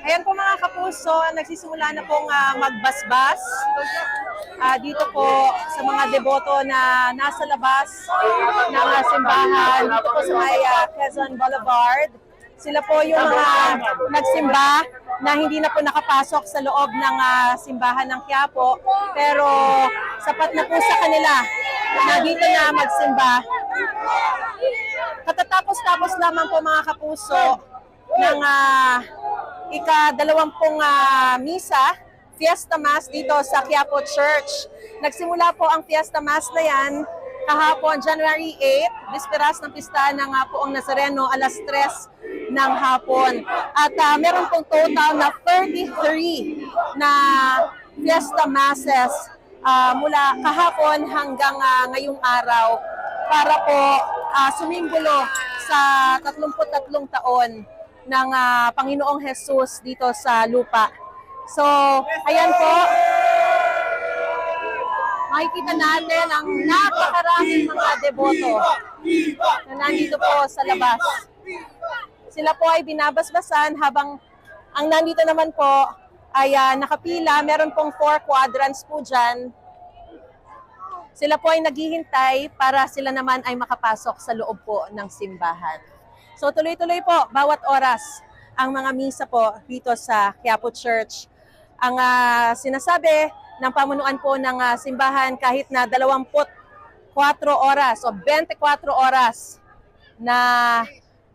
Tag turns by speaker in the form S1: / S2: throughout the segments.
S1: Ayan po mga kapuso, nagsisimula na pong magbasbas dito po sa mga deboto na nasa labas ng simbahan dito po sa may Quezon Boulevard. Sila po yung mga nagsimba na hindi na po nakapasok sa loob ng simbahan ng Quiapo, pero sapat na po sa kanila na dito na magsimba. Katatapos-tapos lamang po mga kapuso ng ika-20 misa, Fiesta Mass dito sa Quiapo Church. Nagsimula po ang Fiesta Mass na yan kahapon, January 8, bisperas ng pista ng Poong Nazareno, alas 3 ng hapon. At meron pong total na 33 na Fiesta Masses mula kahapon hanggang ngayong araw para po sumimbolo sa 33 taon ng Panginoong Jesus dito sa lupa. So, ayan po. Makikita natin ang napakaraming mga deboto na nandito po sa labas. Sila po ay binabasbasan habang ang nandito naman po ay nakapila. Meron pong 4 quadrants po dyan. Sila po ay naghihintay para sila naman ay makapasok sa loob po ng simbahan. So tuloy-tuloy po, bawat oras, ang mga misa po dito sa Quiapo Church. Ang sinasabi ng pamunuan po ng simbahan kahit na 24 oras o 24 oras na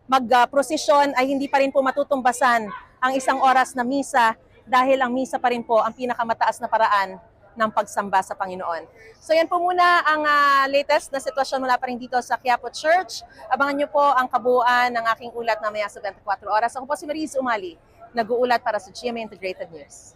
S1: mag-prosesyon ay hindi pa rin po matutumbasan ang 1 oras na misa dahil ang misa pa rin po ang pinakamataas na paraan ng pagsamba sa Panginoon. So yan po muna ang latest na sitwasyon mula pa rin dito sa Quiapo Church. Abangan nyo po ang kabuuan ng aking ulat mamaya sa 24 oras. Ako po si Mariz Umali, nag-uulat para sa GMA Integrated News.